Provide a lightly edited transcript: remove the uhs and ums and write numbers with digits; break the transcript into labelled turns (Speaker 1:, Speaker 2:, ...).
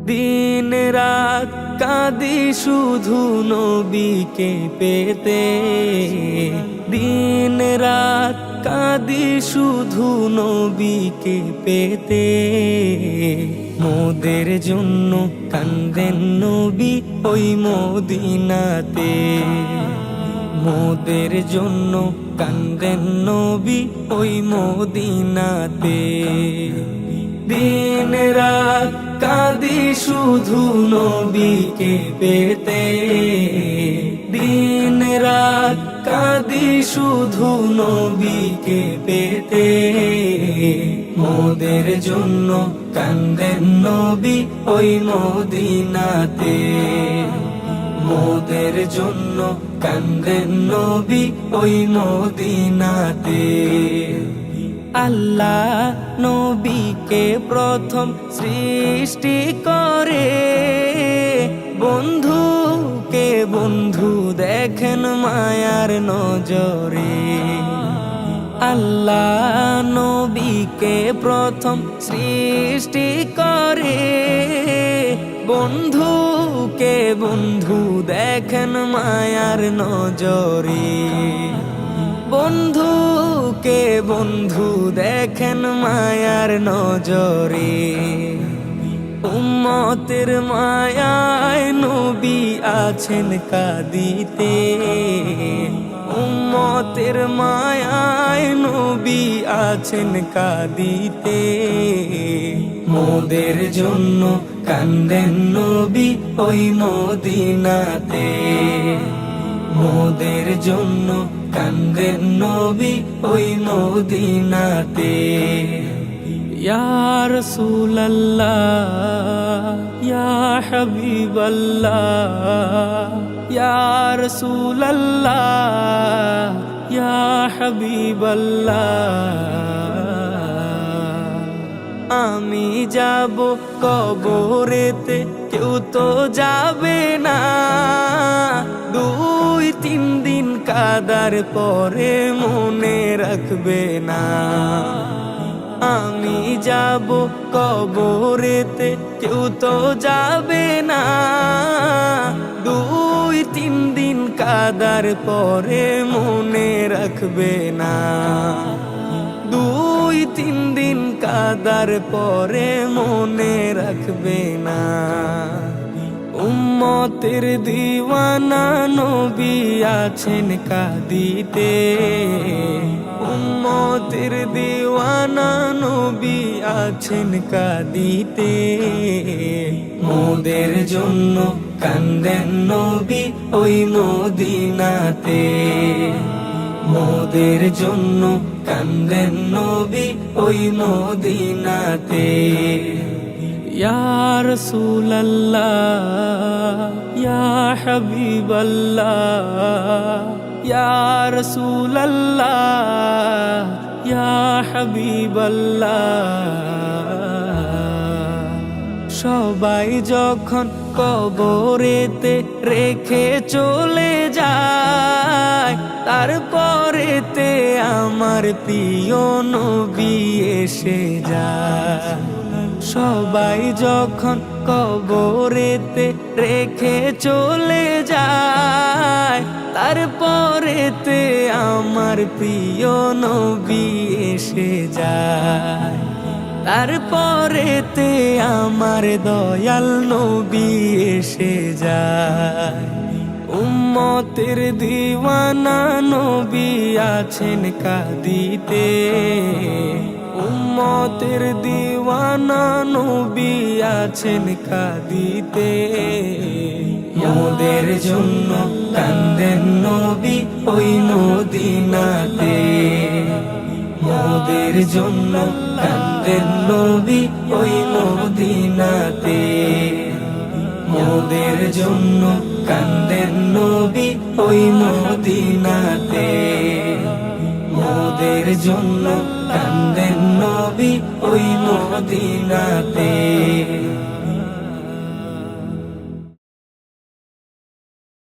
Speaker 1: দিন রাত কাঁদি শুধু নবীকে পেতে, দিন রাত কাঁদি শুধু নবীকে পেতে। মোদের জন্য কান্দেন নবী ওই মদিনাতে, মোদের জন্য কান্দেন নবী ওই মদিনাতে। দিন রাত কাঁদি শুধু নবীকে পেতে, দিন রাত কাঁদি শুধু নবীকে পেতে। মোদের জন্য কান্দেন নবী ওই মদিনাতে, মোদের জন্য কান্দেন নবী ওই মদিনাতে। আল্লাহ নবীকে প্রথম সৃষ্টি করে, বন্ধুকে বন্ধু দেখেন মায়ার নজরে। আল্লাহ নবীকে প্রথম সৃষ্টি করে, বন্ধুকে বন্ধু দেখেন মায়ার নজরে। বন্ধুকে বন্ধু দেখেন মায়ার নজরে। উম্মতের মায়ায় নবী আছেন কাঁদিতে, উম্মতের মায়ায় নবী আছেন কাঁদিতে। মোদের জন্য কান্দেন নবী ওই মদিনাতে, মোদের জন্য কান্দেন নবী ওই মদিনাতে। ইয়া রাসূলুল্লাহ ইয়া হাবিবাল্লাহ, ইয়া রাসূলুল্লাহ ইয়া হাবিবাল্লাহ। আমি যাব কবরেতে, কেউ তো যাবে না। 2-3 দিন কাদার পরে মনে রাখবে না। আমি যাব কবরেতে, কেউ তো যাবে না। 2-3 দিন কাদার পরে মনে রাখবে না। 2-3 দিন কাদার পরে মনে রাখবে না। উম্মতের দিওয়ানা নবী আছেন কাঁদিতে, উম্মতের দিওয়ানা নবী আছেন কাঁদিতে। মোদের জন্য কান্দেন নবী ওই মদিনাতে, মোদের জন্য কান্দেন নবী ওই মদিনাতে। ইয়া রাসূলুল্লাহ ইয়া হাবিবাল্লাহ, ইয়া রাসূলুল্লাহ ইয়া হাবিবাল্লাহ। সবাই যখন কবরেতে রেখে চলে যায়, তারপরেতে আমার প্রিয় নবী এসে যায়। সবাই যখন কবরেতে রেখে চলে যায়, তারপরেতে আমার প্রিয় নবী এসে যায়। তারপরেতে আমার দয়াল নবী এসে যায়। উম্মতের দিওয়ানা নবী আছেন কাঁদিতে, উম্মতের দিওয়ানা নবী আছেন কাঁদিতে। মোদের জন্য কান্দেন নবী ওই মদিনাতে, মোদের জন্য কান্দেন নবী ওই মদিনাতে। মোদের জন্য কান্দেন নবী ওই মদিনাতে, মোদের জন্য কান্দেন নবী ওই মদিনাতে।